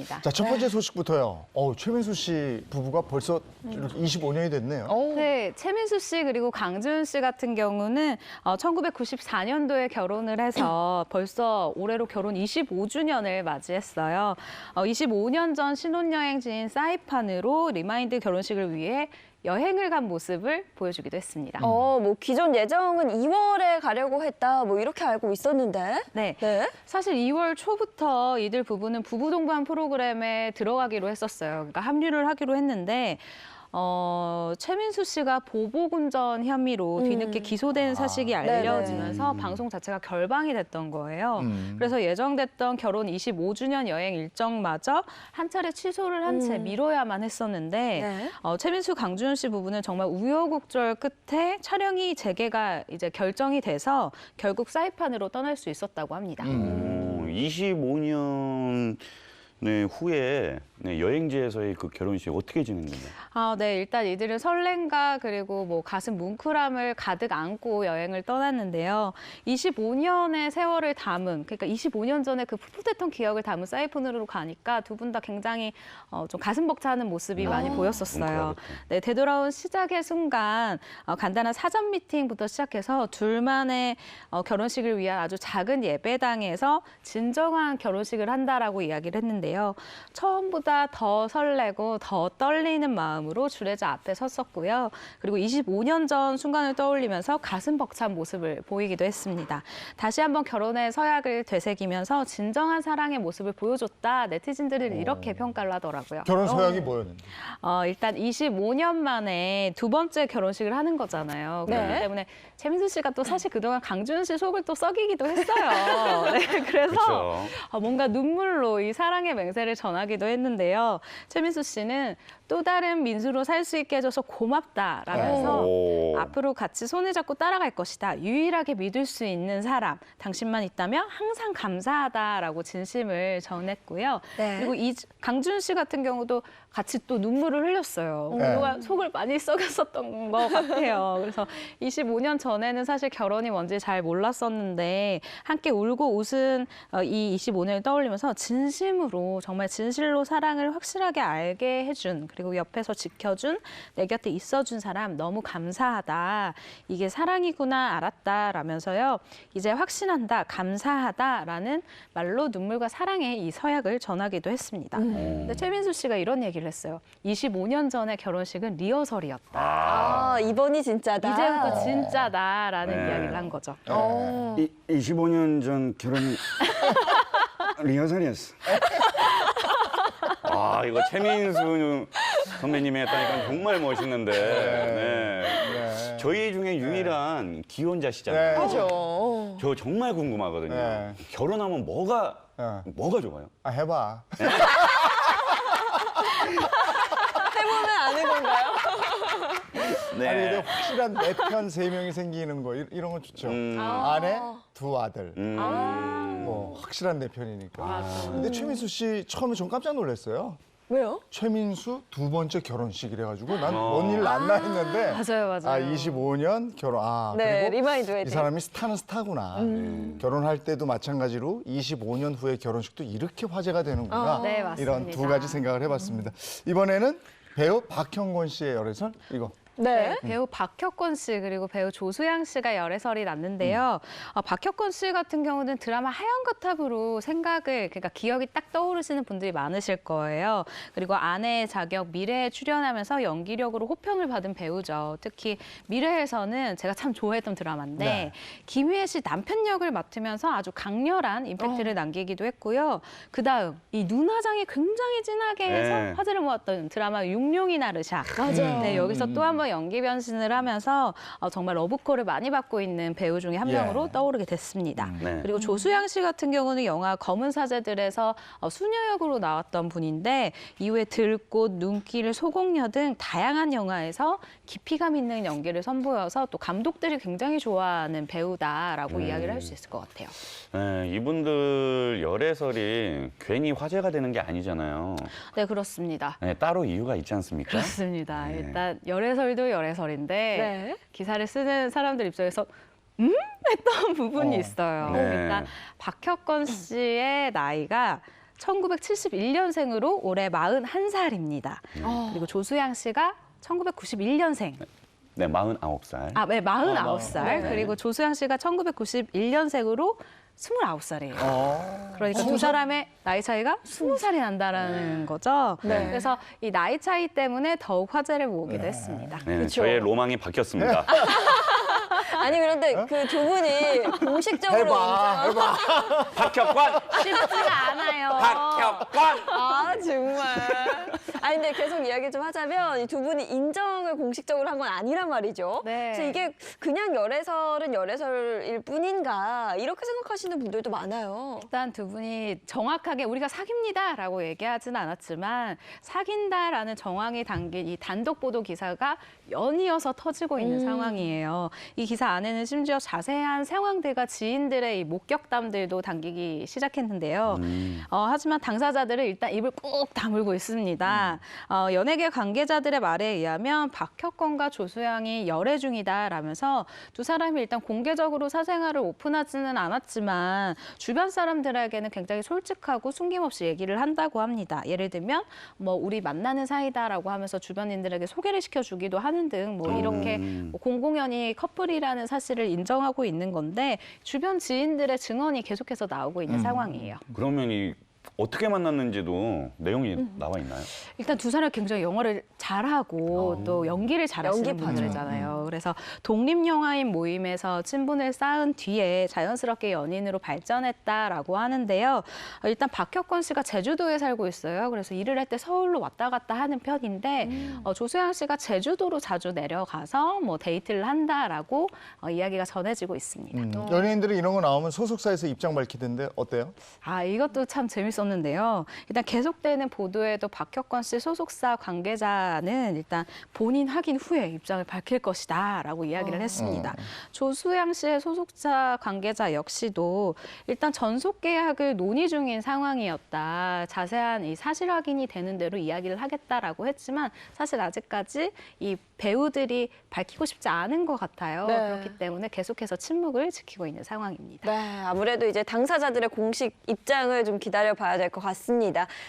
있습니다. 자, 첫 번째 소식부터요. 최민수 씨 부부가 벌써 25년이 됐네요. 네, 최민수 씨 그리고 강지훈 씨 같은 경우는 1994년도에 결혼을 해서 벌써 올해로 결혼 25주년을 맞이했어요. 25년 전 신혼여행지인 사이판으로 리마인드 결혼식을 위해 여행을 간 모습을 보여주기도 했습니다. 뭐 기존 예정은 2월에 가려고 했다, 뭐 이렇게 알고 있었는데. 네. 네. 사실 2월 초부터 이들 부부는 부부 동반 프로그램에 들어가기로 했었어요. 그러니까 합류를 하기로 했는데 최민수 씨가 보복운전 혐의로 뒤늦게 기소된 사실이 알려지면서 방송 자체가 결방이 됐던 거예요. 그래서 예정됐던 결혼 25주년 여행 일정마저 한 차례 취소를 한 채 미뤄야만 했었는데 최민수 강주현 씨 부부는 정말 우여곡절 끝에 촬영이 재개가 이제 결정이 돼서 결국 사이판으로 떠날 수 있었다고 합니다. 25년 후에 여행지에서의 그 결혼식 어떻게 진행됐나요? 네, 일단 이들은 설렘과 그리고 뭐 가슴 뭉클함을 가득 안고 여행을 떠났는데요. 25년의 세월을 담은, 그러니까 25년 전에 그 풋풋했던 기억을 담은 사이판으로 가니까 두 분 다 굉장히 좀 가슴 벅차는 모습이 많이 보였었어요. 네, 되돌아온 시작의 순간 간단한 사전 미팅부터 시작해서 둘만의 결혼식을 위한 아주 작은 예배당에서 진정한 결혼식을 한다라고 이야기를 했는데요. 처음보다 더 설레고 더 떨리는 마음으로 주례자 앞에 섰었고요. 그리고 25년 전 순간을 떠올리면서 가슴 벅찬 모습을 보이기도 했습니다. 다시 한번 결혼의 서약을 되새기면서 진정한 사랑의 모습을 보여줬다. 네티즌들은 이렇게 평가를 하더라고요. 결혼 서약이 뭐였는데? 일단 25년 만에 두 번째 결혼식을 하는 거잖아요. 그렇기 때문에 최민수 씨가 또 사실 그동안 강준 씨 속을 또 썩이기도 했어요. 네, 그래서 뭔가 눈물로 이 사랑의 맹세를 전하기도 했는데요. 최민수 씨는 또 다른 민수로 살 수 있게 해줘서 고맙다라면서 앞으로 같이 손을 잡고 따라갈 것이다. 유일하게 믿을 수 있는 사람, 당신만 있다면 항상 감사하다라고 진심을 전했고요. 그리고 강준 씨 같은 경우도 같이 또 눈물을 흘렸어요. 그동안 속을 많이 썩였었던 것 같아요. 그래서 25년 전에는 사실 결혼이 뭔지 잘 몰랐었는데 함께 울고 웃은 이 25년을 떠올리면서 진심으로 정말 진실로 사랑을 확실하게 알게 해준 그리고 옆에서 지켜준 내 곁에 있어준 사람 너무 감사하다. 이게 사랑이구나 알았다라면서요. 이제 확신한다. 감사하다라는 말로 눈물과 사랑의 이 서약을 전하기도 했습니다. 근데 최민수 씨가 이런 얘기를 했어요. 25년 전의 결혼식은 리허설이었다. 이번이 진짜다. 이제부터 진짜다라는 이야기를 한 거죠. 25년 전 결혼이 리허설이었어. 이거 최민수 선배님이 했다니까 정말 멋있는데. 저희 중에 유일한 기혼자시잖아요. 그렇죠. 저 정말 궁금하거든요. 결혼하면 뭐가 좋아요? 해봐. 해보면 아는 건가요? 아니, 근데 확실한 내 편 세 명이 생기는 거 이런 건 좋죠. 아내, 두 아들. 뭐 확실한 내 편이니까. 근데 최민수 씨 처음에 전 깜짝 놀랐어요. 왜요? 최민수 두 번째 결혼식 이래가지고 난 뭔 일 났나 했는데 맞아요. 25년 결혼. 네, 그리고 리마인드 이 웨딩. 사람이 스타는 스타구나. 결혼할 때도 마찬가지로 25년 후에 결혼식도 이렇게 화제가 되는구나. 네, 맞습니다. 이런 두 가지 생각을 해봤습니다. 이번에는 배우 박형권 씨의 열애설 이거. 네, 배우 박혁권 씨 그리고 배우 조수양 씨가 열애설이 났는데요. 박혁권 씨 같은 경우는 드라마 하얀 거탑으로 그러니까 기억이 딱 떠오르시는 분들이 많으실 거예요. 그리고 아내의 자격 미래에 출연하면서 연기력으로 호평을 받은 배우죠. 특히 미래에서는 제가 참 좋아했던 드라마인데 김희애 씨 남편 역을 맡으면서 아주 강렬한 임팩트를 남기기도 했고요. 그다음 이 눈화장이 굉장히 진하게 해서 화제를 모았던 드라마 육룡이 나르샤. 맞아요. 네, 여기서 또 한 번 연기 변신을 하면서 정말 러브콜을 많이 받고 있는 배우 중에 한 명으로 떠오르게 됐습니다. 그리고 조수양 씨 같은 경우는 영화 검은 사제들에서 수녀 역으로 나왔던 분인데 이후에 들꽃, 눈길, 소공녀 등 다양한 영화에서 깊이감 있는 연기를 선보여서 또 감독들이 굉장히 좋아하는 배우다라고 이야기를 할 수 있을 것 같아요. 이분들 열애설이 괜히 화제가 되는 게 아니잖아요. 네, 그렇습니다. 따로 이유가 있지 않습니까? 그렇습니다. 일단 열애설도 열애설인데 기사를 쓰는 사람들 입장에서 했던 부분이 있어요. 일단 박혁권 씨의 나이가 1971년생으로 올해 41살입니다. 그리고 조수양 씨가 1991년생. 네, 49살. 아, 네, 49살. 네. 그리고 조수양 씨가 1991년생으로 29살이에요. 그러니까 두 사람의 나이 차이가 20살이 난다라는 거죠. 네. 그래서 이 나이 차이 때문에 더욱 화제를 모으기도 했습니다. 네, 저의 로망이 바뀌었습니다. 아니 그런데 그 두 분이 공식적으로 해봐. 박혁권! 쉽지가 않아요. 박혁권! 아 정말. 아니 근데 계속 이야기 좀 하자면 이 두 분이 인정을 공식적으로 한 건 아니란 말이죠. 네. 그래서 이게 그냥 열애설은 열애설일 뿐인가 이렇게 생각하시는 분들도 많아요. 일단 두 분이 정확하게 우리가 사깁니다라고 얘기하지는 않았지만 사귄다라는 정황이 담긴 이 단독 보도 기사가 연이어서 터지고 있는 상황이에요. 이 기사 안에는 심지어 자세한 상황들과 지인들의 이 목격담들도 담기기 시작했는데요. 하지만 당사자들은 일단 입을 꾹 다물고 있습니다. 연예계 관계자들의 말에 의하면 박혁권과 조수양이 열애 중이다라면서 두 사람이 일단 공개적으로 사생활을 오픈하지는 않았지만 주변 사람들에게는 굉장히 솔직하고 숨김없이 얘기를 한다고 합니다. 예를 들면 뭐 우리 만나는 사이다라고 하면서 주변인들에게 소개를 시켜주기도 하는 등 뭐 이렇게 뭐 공공연히 커플이라는 사실을 인정하고 있는 건데 주변 지인들의 증언이 계속해서 나오고 있는 상황이에요. 그러면 이 어떻게 만났는지도 내용이 나와 있나요? 일단 두 사람 굉장히 영어를 잘하고 또 연기를 잘하시는 연기파죠. 분들이잖아요. 그래서 독립영화인 모임에서 친분을 쌓은 뒤에 자연스럽게 연인으로 발전했다라고 하는데요. 일단 박혁권 씨가 제주도에 살고 있어요. 그래서 일을 할 때 서울로 왔다 갔다 하는 편인데 조수양 씨가 제주도로 자주 내려가서 뭐 데이트를 한다라고 이야기가 전해지고 있습니다. 연예인들이 이런 거 나오면 소속사에서 입장 밝히던데 어때요? 아, 이것도 참 재밌었는데요. 일단 계속되는 보도에도 박혁권 씨 소속사 관계자는 일단 본인 확인 후에 입장을 밝힐 것이다라고 이야기를 했습니다. 조수양 씨의 소속사 관계자 역시도 일단 전속 계약을 논의 중인 상황이었다. 자세한 이 사실 확인이 되는 대로 이야기를 하겠다라고 했지만 사실 아직까지 이 배우들이 밝히고 싶지 않은 것 같아요. 네. 그렇기 때문에 계속해서 침묵을 지키고 있는 상황입니다. 네, 아무래도 이제 당사자들의 공식 입장을 좀 기다려 봐야 될 것 같습니다.